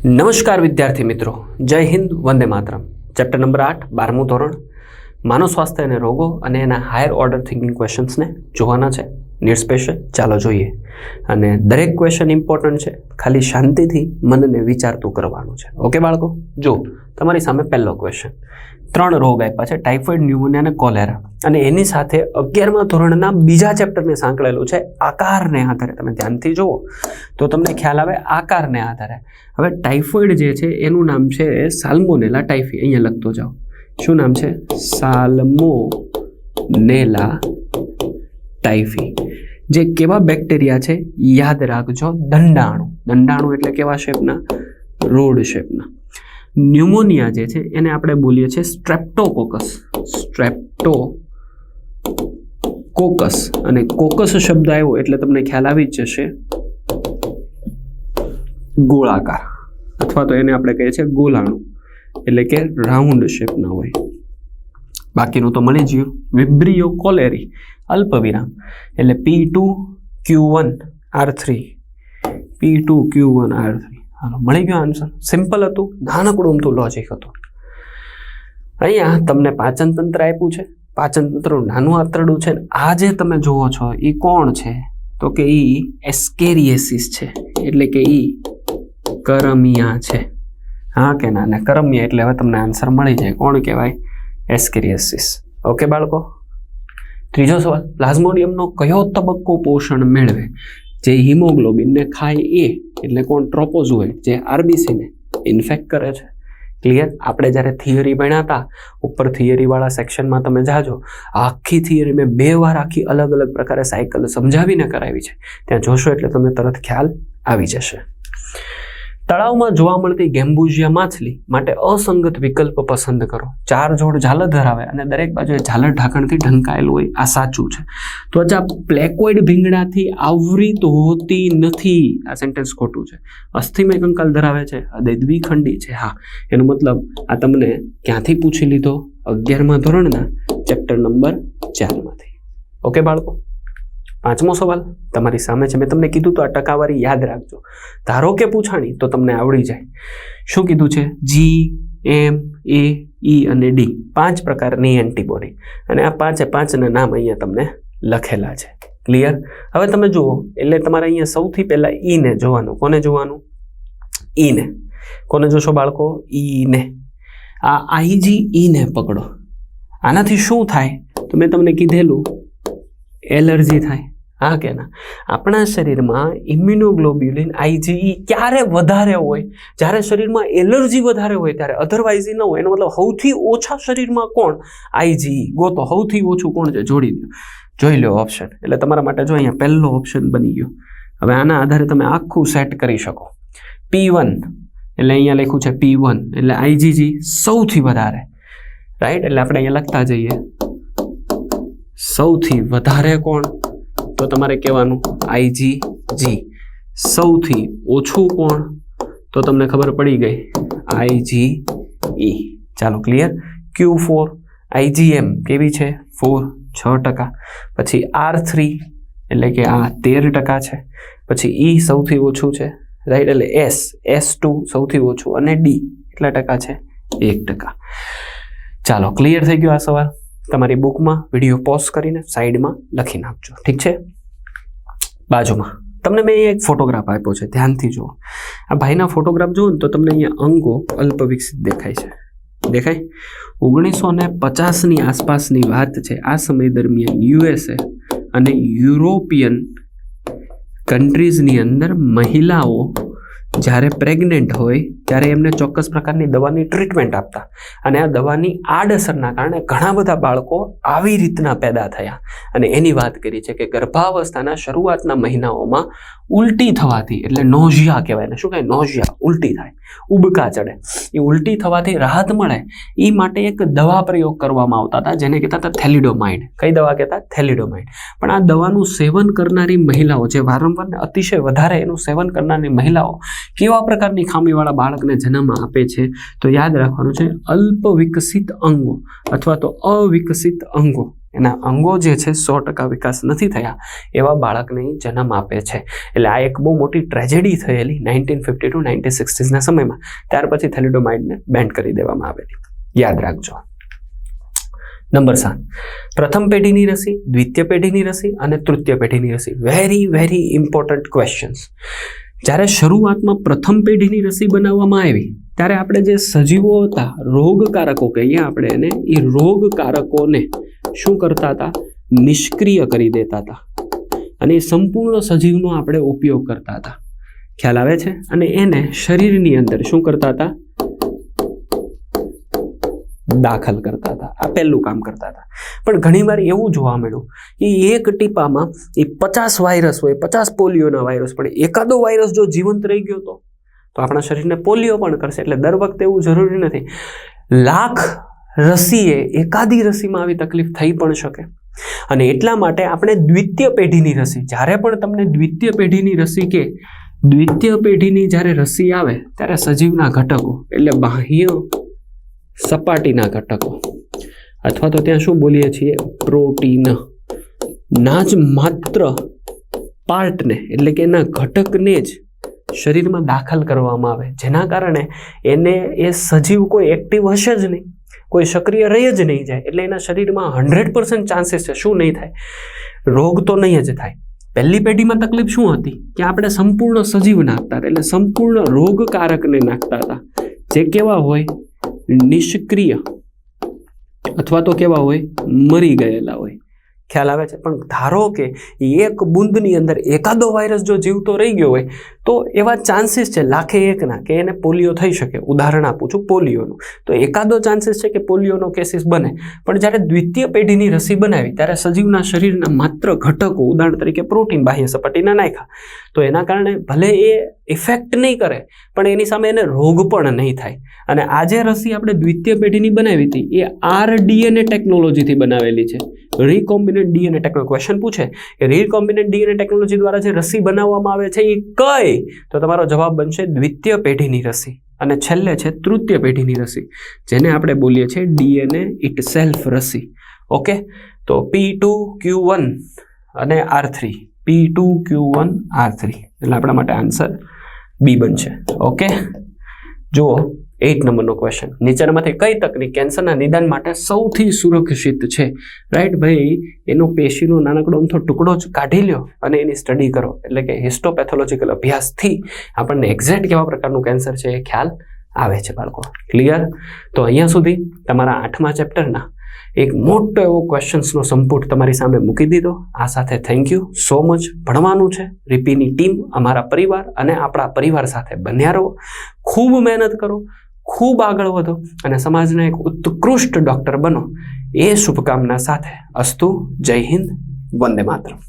નમસ્કાર વિદ્યાર્થી મિત્રો, જય હિન્દ, વંદે માતરમ. ચેપ્ટર નંબર 8, 12મું ધોરણ, માનવ સ્વાસ્થ્ય અને રોગો અને એના હાયર ઓર્ડર થિંકિંગ ક્વેશ્ચન્સને જોવાના છે. નીડ સ્પેશિયલ, ચાલો જોઈએ. અને દરેક ક્વેશ્ચન ઇમ્પોર્ટન્ટ છે, ખાલી શાંતિથી મનને વિચારતું કરવાનું છે. ઓકે બાળકો, જો તમારી સામે પહેલો ક્વેશ્ચન. 3 રોગ આપ્યા છે, ટાઇફોઇડ, ન્યુમોનિયા અને કોલેરા, અને એની સાથે 11મા ધોરણના બીજા ચેપ્ટરને સાંકળેલું છે આકારને આધારે. તમે ધ્યાનથી જુઓ તો તમને ખ્યાલ આવે આકારને આધારે. હવે ટાઇફોઇડ જે છે એનું નામ છે સાલ્મોનેલા ટાઇફી. અહીંયા લખતો જાઓ, શું નામ છે? Salmonella typhi. જે કેવા બેક્ટેરિયા છે યાદ રાખજો, દંડાણુ. દંડાણુ એટલે કેવા શેપના? રોડ શેપના. ન્યુમોનિયા જે છે એને આપણે બોલીએ છીએ સ્ટ્રેપ્ટોકોકસ. સ્ટ્રેપ્ટોકોકસ. અને કોકસ શબ્દ આવ્યો એટલે તમને ખ્યાલ આવી જ જશે ગોળાકાર, અથવા તો એને આપણે કહીએ છીએ ગોલાણુ, એટલે કે રાઉન્ડ શેપના હોય. બાકીનું તો મળી ગયું. વિબ્રિયો કોલેરી, અલ્પવિરામ, એટલે P2Q1R3. P2Q1R3. હાલો, મળી ગયો આન્સર. સિમ્પલ હતું, નાનકડું અમથું લોજિક હતું. અહીંયા તમને પાચન તંત્ર આપ્યું છે, પાચન તંત્રનું નાનું આંતરડું છે. આ જે તમે જુઓ છો એ કોણ છે? તો કે એ એસ્કેરિએસિસ છે, એટલે કે એ કરમિયા છે. હા કે ના? ને કરમિયા એટલે હવે તમને આન્સર મળી જાય. કોણ કહેવાય? એસ્કેરિએસિસ. ઓકે બાળકો. ત્રીજો સવાલ, પ્લાઝ્મોડિયમનો કયો તબક્કો પોષણ મેળવે? જે હિમોગ્લોબિનને ખાય એ, એટલે કોણ? ટ્રોપોઝોઇડ, જે આરબીસીને ઇન્ફેક્ટ કરે છે. ક્લિયર? આપણે જ્યારે થિયરી ભણ્યા હતા, ઉપર થિયરીવાળા સેક્શનમાં તમે જાજો, આખી થિયરી મેં 2 વાર આખી અલગ અલગ પ્રકારે સાયકલ સમજાવીને કરાવી છે. ત્યાં જોશો એટલે તમને તરત ખ્યાલ આવી જશે. તળાવમાં જોવા મળતી ગેમ્બુઝિયા માછલી માટે અસંગત વિકલ્પ પસંદ કરો. 4 જોડ ઝાલર ધરાવે અને દરેક બાજુએ ઝાલર ઢાંકણથી ઢંકાયેલું હોય. આ સાચું છે. તો આ પ્લેકોઇડ ભીંગડાથી આવૃત હોતી નથી. આ સેન્ટેન્સ ખોટું છે. અસ્થિમય કંકાલ ધરાવે છે, હૃદય દ્વિખંડી છે. હા, એનો મતલબ આ તમને ક્યાંથી પૂછી લીધો? 11મા ધોરણના ચેપ્ટર નંબર 4 માંથી. ઓકે બાળકો. 5મો સવાલ તમારી સામે છે. મેં તમને કીધું તો આ ટકાવારી યાદ રાખજો. ધારો કે પૂછાણી તો તમને આવડી જાય. શું કીધું છે? G, M, A, E અને D 5 પ્રકારની એન્ટીબોડી, અને આ 5ના નામ અહીંયા તમને લખેલા છે. ક્લિયર? હવે તમે જુઓ, એટલે તમારે અહીંયા સૌથી પહેલા E ને જોવાનું. કોને જોવાનું? E ને. કોને જોશો બાળકો? E ને. આ IgE ને પકડો. આનાથી શું થાય? તો મેં તમને કીધેલું, એલર્જી થાય. હા કે ના? આપણા શરીરમાં ઇમ્યુનોગ્લોબ્યુલિન IgE ક્યારે વધારે હોય? જ્યારે શરીરમાં એલર્જી વધારે હોય ત્યારે. અધરવાઇઝ ન હોય. એનો મતલબ સૌથી ઓછા શરીરમાં કોણ? IgE. ગોતો સૌથી ઓછું કોણ છે, જોડી દો. જોઈ લો ઓપ્શન. એટલે તમારા માટે જો અહીંયા પહેલો ઓપ્શન બની ગયો. હવે આના આધારે તમે આખું સેટ કરી શકો. P1 એટલે અહીંયા લખ્યું છે P1 એટલે IgG સૌથી વધારે. રાઈટ? એટલે આપણે અહીંયા લખતા જઈએ સૌથી વધારે કોણ? તો તમારે કહેવાનું IgG. સૌથી ઓછું કોણ? તો તમને ખબર પડી ગઈ, IgE. ચાલો, ક્લિયર? Q4 IgM કેવી છે? 6%. પછી R3 એટલે કે આ 13% છે. પછી E સૌથી ઓછું છે, રાઈટ? એટલે S2 સૌથી ઓછું, અને D કેટલા ટકા છે? 1%. ચાલો, ક્લિયર થઈ ગયો આ સવાલ? તમારી બુકમાં વિડીયો પોઝ કરીને સાઈડમાં લખી નાખજો. ઠીક છે? બાજુમાં તમને મેં એક ફોટોગ્રાફ આપ્યો છે, ધ્યાનથી જુઓ. આ ભાઈના ફોટોગ્રાફ જુઓ ને તો તમને અહીંયા અંગો અલ્પ વિકસિત દેખાય છે. દેખાય? 1950ની આસપાસની વાત છે. આ સમય દરમિયાન USA અને યુરોપિયન કન્ટ્રીઝની અંદર મહિલાઓ જ્યારે પ્રેગ્નેન્ટ હોય ત્યારે એમને ચોક્કસ પ્રકારની દવાની ટ્રીટમેન્ટ આપતા, અને આ દવાની આડઅસરના કારણે ઘણા બધા બાળકો આવી રીતના પેદા થયા. અને એની વાત કરી છે કે ગર્ભાવસ્થાના શરૂઆતના મહિનાઓમાં ઉલટી થવાથી, એટલે નોઝિયા કહેવાય ને, શું કહે? નોઝિયા, ઉલટી થાય, ઉબકા ચડે. એ ઉલટી થવાથી રાહત મળે એ માટે એક દવા પ્રયોગ કરવામાં આવતા હતા, જેને કહેતા હતા થેલિડોમાઇડ. કઈ દવા કહેતા? થેલિડોમાઇડ. પણ આ દવાનું સેવન કરનારી મહિલાઓ, જે વારંવાર અતિશય વધારે એનું સેવન કરનારી મહિલાઓ કેવા પ્રકારની ખામીવાળા બાળકને જન્મ આપે છે? તો યાદ રાખવાનું છે, અલ્પ વિકસિત અંગો અથવા તો અવિકસિત અંગો. એના અંગો જે છે 100% વિકાસ નથી થયા એવા બાળકને જન્મ આપે છે. એટલે આ એક બહુ મોટી ટ્રેજેડી થયેલી 1950 to 1960ના સમયમાં. ત્યાર પછી થેલિડોમાઇડને બેન કરી દેવામાં આવેલી. યાદ રાખજો. નંબર 7, પ્રથમ પેઢીની રસી, દ્વિતીય પેઢીની રસી અને તૃતીય પેઢીની રસી. Very very important questions. જ્યારે શરૂઆતમાં પ્રથમ પેઢીની રસી બનાવવામાં આવી ત્યારે આપણે જે સજીવો હતા, રોગકારકો કહીએ આપણે એને, એ રોગકારકોને શું કરતા હતા? નિષ્ક્રિય કરી દેતા હતા અને એ સંપૂર્ણ સજીવનો આપણે ઉપયોગ કરતા હતા. ખ્યાલ આવે છે? અને એને શરીરની અંદર શું કરતા હતા? દાખલ કરતા હતા. આ પહેલું કામ કરતા હતા. પણ ઘણીવાર એવું જોવા મળ્યું કે એક ટીપામાં એ 50 વાયરસ હોય, 50 પોલિયોના વાયરસ, પણ એકાદો વાયરસ જો જીવંત રહી ગયો તો આપણા શરીરને પોલિયો પણ કરશે. એટલે દર વખતે એવું જરૂરી નથી. લાખ રસીએ એકાદી રસીમાં આવી તકલીફ થઈ પણ શકે. અને એટલા માટે આપણે દ્વિતીય પેઢીની રસી, જ્યારે પણ તમને દ્વિતીય પેઢીની રસી કે દ્વિતીય પેઢીની જ્યારે રસી આવે ત્યારે સજીવના ઘટકો એટલે બાહ્ય સપાટીના ઘટકો અથવા તો ત્યાં શું બોલીએ છીએ? પ્રોટીન ના જ માત્ર પાર્ટને એટલે કે એના ઘટકને જ શરીરમાં દાખલ કરવામાં આવે, જેના કારણે એને એ સજીવ કોઈ એક્ટિવ હશે જ નહીં, કોઈ સક્રિય રહી જ નહીં જાય. એટલે એના શરીરમાં 100% ચાન્સીસ છે શું નહીં થાય? રોગ તો નહીં જ થાય. પહેલી પેઢીમાં તકલીફ શું હતી કે આપણે સંપૂર્ણ સજીવ નાખતા હતા, એટલે સંપૂર્ણ રોગકારકને નાખતા હતા, જે કેવા હોય? નિષ્ક્રિય અથવા તો કેવા હોય? મરી ગયેલા હોય. ખ્યાલ આવે છે? પણ ધારો કે એક બૂંદની અંદર એકાદો વાયરસ જો જીવતો રહી ગયો હોય તો એવા ચાન્સીસ છે 1,00,000 કે એને પોલિયો થઈ શકે. ઉદાહરણ આપું છું પોલિયોનું. તો એકાદો ચાન્સીસ છે કે પોલિયોનો કેસીસ બને. પણ જ્યારે દ્વિતીય પેઢીની રસી બનાવી ત્યારે સજીવના શરીરના માત્ર ઘટકો, ઉદાહરણ તરીકે પ્રોટીન બાહ્ય સપાટીના નાખ્યા, તો એના કારણે ભલે એ ઇફેક્ટ નહીં કરે પણ એની સામે એને રોગ પણ નહીં થાય. અને આ જે રસી આપણે દ્વિતીય પેઢીની બનાવી હતી એ RDNA ટેકનોલોજીથી બનાવેલી છે. Recombinant DNA technology. ક્વેશ્ચન પૂછે કે રિકોમ્બિનન્ટ ડીએનએ ટેકનોલોજી દ્વારા જે રસી બનાવવામાં આવે છે એ કઈ? તો તમારો જવાબ બનશે દ્વિતીય પેઢીની રસી. અને છેલ્લે છે તૃતીય પેઢીની રસી, જેને આપણે બોલીએ છીએ DNA ઇટસેલ્ફ રસી. ઓકે, તો P2Q1 અને R3, P2Q1 R3, એટલે આપણા માટે આન્સર બી બનશે. ઓકે, જુઓ 8 નંબરનો ક્વેશ્ચન. નીચેનામાંથી કઈ તકનીક કેન્સરના નિદાન માટે સૌથી સુરક્ષિત છે? રાઈટ ભાઈ, એનો પેશીનો નાનકડો અમથો ટુકડો જ કાઢી લ્યો અને એની સ્ટડી કરો. એટલે કે હિસ્ટોપેથોલોજીકલ અભ્યાસથી આપણને એક્ઝેક્ટ કેવા પ્રકારનું કેન્સર છે એ ખ્યાલ આવે છે બાળકો. ક્લિયર? તો અહીંયા સુધી તમારા 8મા ચેપ્ટરના એક મોટો એવો ક્વેશ્ચન્સનો સંપુટ તમારી સામે મૂકી દીધો. આ સાથે થેન્ક યુ સો મચ. ભણવાનું છે. રીપીની ટીમ, અમારા પરિવાર અને આપણા પરિવાર સાથે બન્યા રહો. ખૂબ મહેનત કરો, ખૂબ આગળ વધો અને સમાજના એક ઉત્કૃષ્ટ ડૉક્ટર બનો, એ શુભકામના સાથે અસ્તુ. જય હિન્દ, વંદે માતરમ.